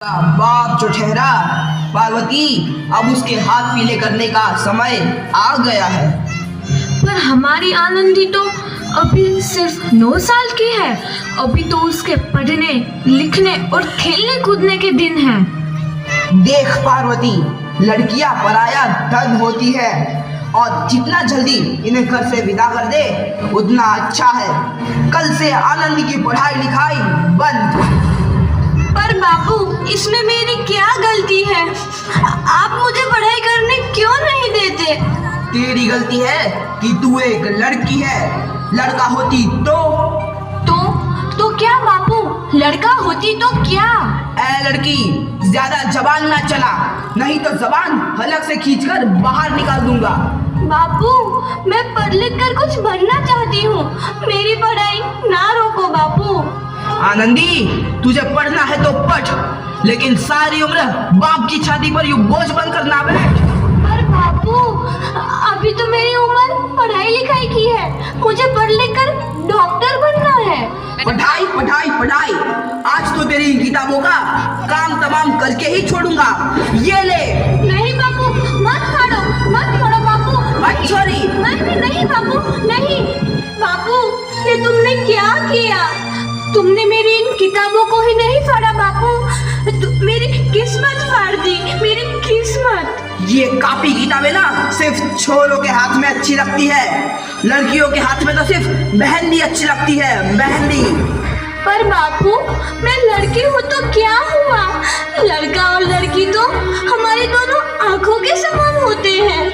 का बाप जो ठहरा पार्वती, अब उसके हाथ पीले करने का समय आ गया है। पर हमारी आनंदी तो अभी सिर्फ 9 साल की है। अभी तो उसके पढ़ने लिखने और खेलने कूदने के दिन हैं। देख पार्वती, लड़कियां पराया धन होती है और जितना जल्दी इन्हें घर से विदा कर दे उतना अच्छा है। कल से आनंदी की पढ़ाई लिखाई बंद। पर बापू, इसमें मेरी क्या गलती है? आप मुझे पढ़ाई करने क्यों नहीं देते? तेरी गलती है कि तू एक लड़की है। लड़का होती तो क्या बापू? लड़का होती तो क्या? ऐ लड़की, ज्यादा जबान ना चला, नहीं तो जबान हलक से खींचकर बाहर निकाल दूंगा। बापू, मैं पढ़ लिख कर कुछ बनना चाहती हूँ। मेरी पढ़ाई ना रोको बापू। आनंदी, तुझे पढ़ना है तो पढ़, लेकिन सारी उम्र बाप की छाती पर यूं बोझ बनकर ना बैठ। पर बापू, अभी तो मेरी उम्र पढ़ाई लिखाई की है। मुझे पढ़ लिख कर डॉक्टर बनना है। पढ़ाई पढ़ाई पढ़ाई, आज तो तेरी किताबों का काम तमाम करके ही छोड़ूंगा। ये ले। नहीं बापू, मत फाड़ो बापू। छोरी। नहीं बापू, नहीं। बापू, ये तुमने क्या किया? तुमने मेरी इन किताबों को ही नहीं फाड़ा बापू, मेरी किस्मत फाड़ दी, मेरी किस्मत। ये कॉपी किताबें ना सिर्फ छोरों के हाथ में अच्छी लगती है, लड़कियों के हाथ में तो सिर्फ मेहंदी अच्छी लगती है, मेहंदी। पर बापू, मैं लड़की हूँ तो क्या हुआ? लड़का और लड़की तो हमारी दोनों आंखों के समान होते हैं।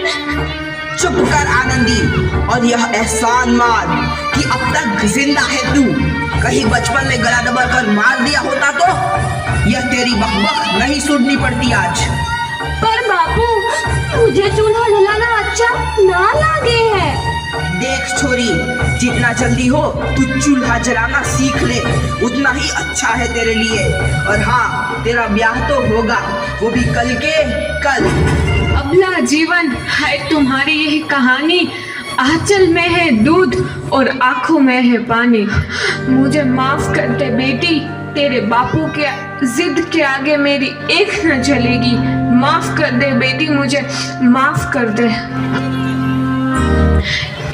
चुप कर आनंदी, और यह एहसान मान कि अब तक जिंदा है तू। कहीं बचपन में गला दबा कर मार दिया होता तो यह तेरी बकबक नहीं सुननी पड़ती आज। पर बापू, मुझे चूल्हा जलाना अच्छा ना लगे है। देख छोरी, जितना जल्दी हो तू चूल्हा जलाना सीख ले, उतना ही अच्छा है तेरे लिए। और हाँ, तेरा ब्याह तो होगा, वो भी कल के कल। अबला जीवन है तुम्हारी यही कहानी। आंचल में है दूध और आंखों में है पानी। मुझे माफ कर दे बेटी, तेरे बापू के जिद के आगे मेरी एक न चलेगी। माफ कर दे बेटी, मुझे माफ कर दे।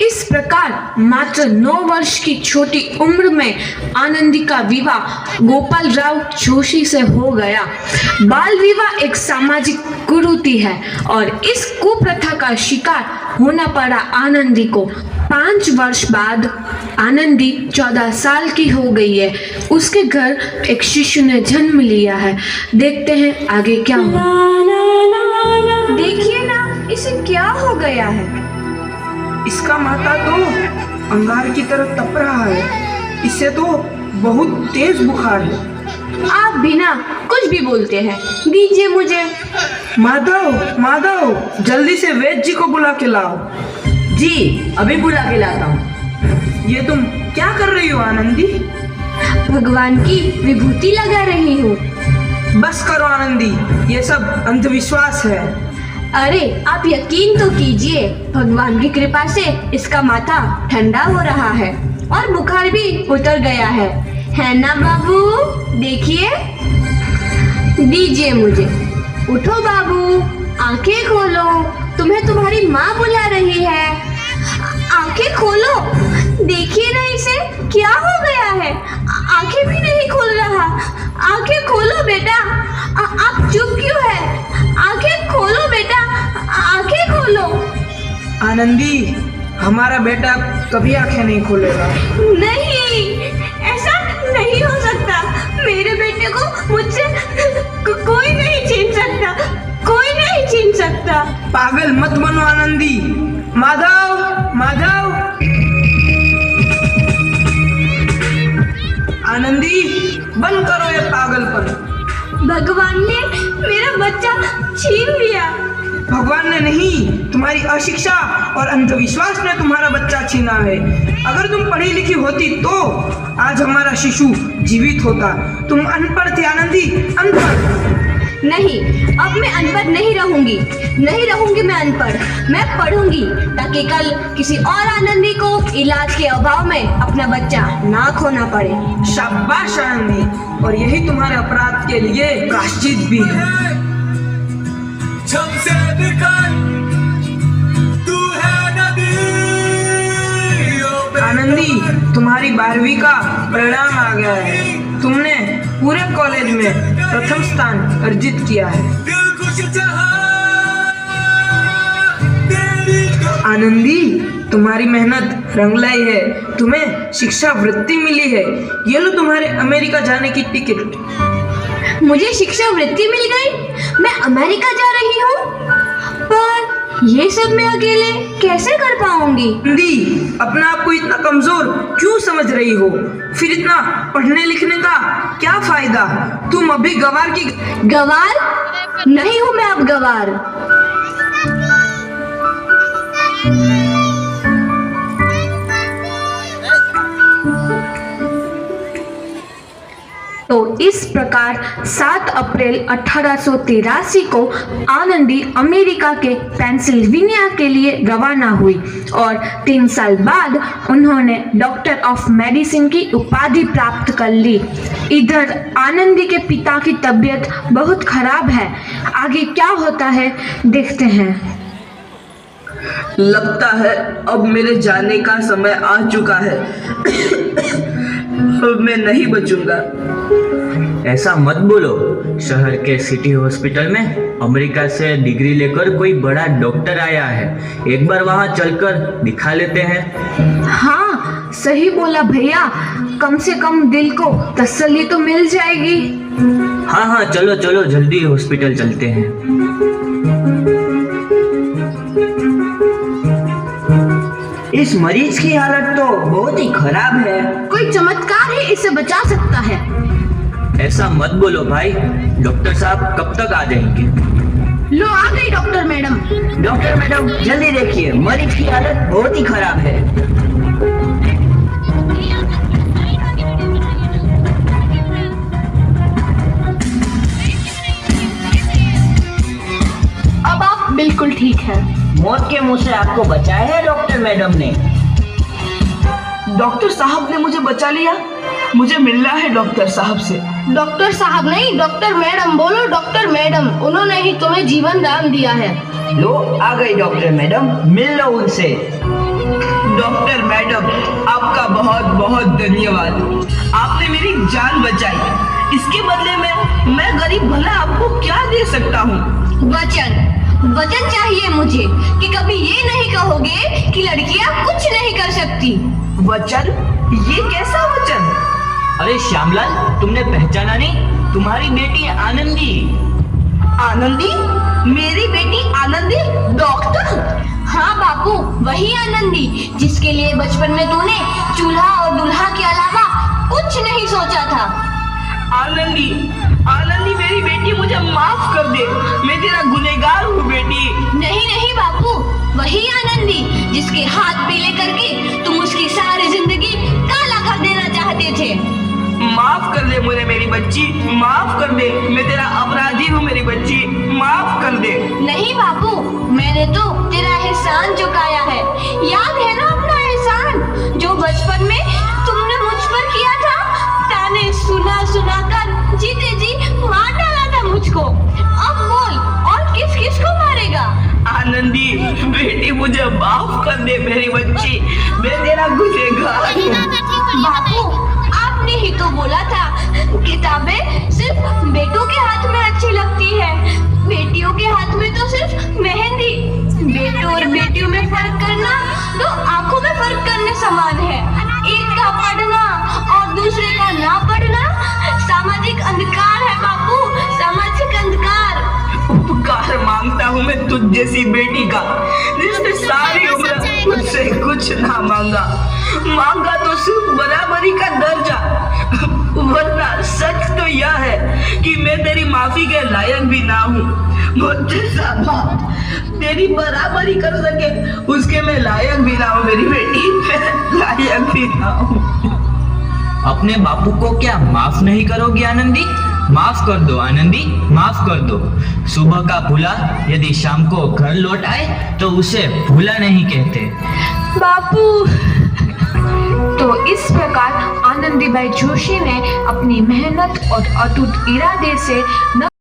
इस प्रकार मात्र 9 वर्ष की छोटी उम्र में आनंदी का विवाह गोपाल राव जोशी से हो गया। बाल विवाह एक सामाजिक कुरीति है और इस कुप्रथा का शिकार होना पड़ा आनंदी को। 5 वर्ष बाद आनंदी 14 साल की हो गई है। उसके घर एक शिशु ने जन्म लिया है। देखते हैं आगे क्या हुआ। देखिए ना, इसे क्या हो गया है? इसका माथा तो अंगार की तरह तप रहा है। इसे तो बहुत तेज बुखार है। आप बिना कुछ भी बोलते हैं, दीजिए मुझे। माधव, जल्दी से वैद्य जी को बुला के लाओ। जी, अभी बुला के लाता हूँ। ये तुम क्या कर रही हो आनंदी? भगवान की विभूति लगा रही हूँ। बस करो आनंदी, ये सब अंधविश्वास है। अरे आप यकीन तो कीजिए, भगवान की कृपा से इसका माथा ठंडा हो रहा है और बुखार भी उतर गया है ना बाबू? देखिए, दीजिए मुझे। उठो बाबू, आंखें खोलो, तुम्हें तुम्हारी माँ बुला रही है। आंखें खोलो, देखिए ना इसे क्या हो गया है। आंखें भी नहीं खोल रहा। आंखें खोलो बेटा। आप चुप क्यों है? आंखें खोलो बेटा, आंखें खोलो। आनंदी, हमारा बेटा कभी आंखें नहीं खोलेगा। नहीं, ऐसा नहीं हो सकता। मेरे बेटे को मुझसे कोई नहीं छीन सकता, कोई नहीं छीन सकता। पागल मत बनो आनंदी। माधव, आनंदी, बंद करो ये पागलपन। भगवान ने मेरा बच्चा छीन लिया। भगवान ने नहीं, तुम्हारी अशिक्षा और अंधविश्वास ने तुम्हारा बच्चा छीना है। अगर तुम पढ़ी लिखी होती तो आज हमारा शिशु जीवित होता। तुम अनपढ़ थी आनंदी, अनपढ़। नहीं, अब मैं अनपढ़ नहीं रहूंगी मैं अनपढ़। मैं पढ़ूंगी ताकि कल किसी और आनंदी को इलाज के अभाव में अपना बच्चा ना खोना पड़े। शाबाश आनंदी, और यही तुम्हारे अपराध के लिए प्रायश्चित भी है। आनंदी, तुम्हारी 12वीं का परिणाम आ गया है। तुमने पूरे कॉलेज में प्रथम स्थान अर्जित किया है। आनंदी, तुम्हारी मेहनत रंग लाई है। तुम्हें शिक्षा वृत्ति मिली है। ये लो तुम्हारे अमेरिका जाने की टिकट। मुझे शिक्षा वृत्ति मिल गई, मैं अमेरिका जा रही हूँ। पर ये सब मैं अकेले कैसे कर पाऊंगी? आनंदी, अपना आप को इतना कमजोर क्यों समझ रही हो? फिर इतना पढ़ने लिखने का क्या फायदा? तुम अभी गवार की गवार नहीं हूँ मैं अब गवार। तो इस प्रकार 7 अप्रैल 1883 को आनंदी अमेरिका के पेंसिल्वेनिया के लिए रवाना हुई और 3 साल बाद उन्होंने डॉक्टर ऑफ मेडिसिन की उपाधि प्राप्त कर ली। इधर आनंदी के पिता की तबीयत बहुत खराब है। आगे क्या होता है देखते हैं। लगता है अब मेरे जाने का समय आ चुका है। अब मैं नहीं बचूंगा। ऐसा मत बोलो। शहर के सिटी हॉस्पिटल में अमेरिका से डिग्री लेकर कोई बड़ा डॉक्टर आया है। एक बार वहां चलकर दिखा लेते हैं। हाँ, सही बोला भैया। कम से कम दिल को तसल्ली तो मिल जाएगी। हाँ हाँ, चलो चलो जल्दी हॉस्पिटल चलते हैं। इस मरीज की हालत तो बहुत ही खराब है। कोई चमत्कार ही इसे बचा सकता है। ऐसा मत बोलो भाई। डॉक्टर साहब कब तक आ जाएंगे? लो आ गई डॉक्टर मैडम। डॉक्टर मैडम जल्दी देखिए, मरीज की हालत बहुत ही खराब है। अब आप बिल्कुल ठीक है। मौत के मुंह से आपको बचाया है डॉक्टर मैडम ने। डॉक्टर साहब ने मुझे बचा लिया। मुझे मिलना है डॉक्टर साहब से। डॉक्टर साहब नहीं, डॉक्टर मैडम बोलो। डॉक्टर मैडम, उन्होंने ही तुम्हें जीवन दान दिया है। लो आ गई डॉक्टर मैडम, मिल लो उनसे। डॉक्टर मैडम, आपका बहुत बहुत धन्यवाद। आपने मेरी जान बचाई। इसके बदले में मैं गरीब भला आपको क्या दे सकता हूँ? वचन चाहिए मुझे कि कभी ये नहीं कहोगे कि लड़कियां कुछ नहीं कर सकती। वचन? ये कैसा वचन? अरे श्यामलाल, तुमने पहचाना नहीं? तुम्हारी बेटी आनंदी। आनंदी? मेरी बेटी आनंदी? डॉक्टर? हाँ बापू, वही आनंदी जिसके लिए बचपन में तूने चूल्हा और दूल्हा के अलावा कुछ नहीं सोचा था। आनंदी, आनंदी मेरी बेटी, मुझे माफ कर दे। मैं तेरा गुनहगार हूँ बेटी। नहीं नहीं बापू, वही आनंदी जिसके हाथ पीले करके तुम उसकी सारी जिंदगी काला कर देना चाहते थे। माफ कर दे मुझे मेरी बच्ची, माफ कर दे। मैं तेरा अपराधी हूँ मेरी बच्ची, माफ कर दे। नहीं बापू, मैंने तो तेरा एहसान चुकाया है। याद है ना अपना एहसान जो बचपन में तुमने मुझ पर किया था? ताने सुना सुना कर जीते जी मार डाला था मुझको। अब बोल, और किस किस को मारेगा? आनंदी बेटी, मुझे माफ कर दे मेरी बच्ची। मैं तेरा गुनहगार हूँ। बापू, आपने ही तो बोला था किताबें सिर्फ बेटों के हाथ में अच्छी लगती है, बेटियों के हाथ में तो सिर्फ मेहंदी। बेटों और बेटियों में फर्क करना तो आंखों में फर्क करने समान है। एक का पढ़ना और दूसरे का ना पढ़ना सामाजिक अंधकार है बापू, सामाजिक अंधकार। उपकार मांगता हूँ मैं तुझ जैसी बेटी का, जिसने सारी उम्र मुझसे कुछ ना मांगा तो सिर्फ बराबरी का दर्जा। वरना सच तो यह है कि मैं तेरी माफी के लायक भी ना हूँ। मुझे बाप तेरी बराबरी कर सके उसके मैं लायक भी ना हूँ मेरी बेटी, मैं लायक भी ना हूँ। अपने बापू को क्या माफ नहीं करोगी आनंदी? माफ कर दो आनंदी, माफ कर दो। सुबह का भूला यदि शाम को घर लौट आए तो उसे भूला नहीं कहते। बापू। तो इस प्रकार आनंदीबाई जोशी ने अपनी मेहनत और अटूट इरादे से न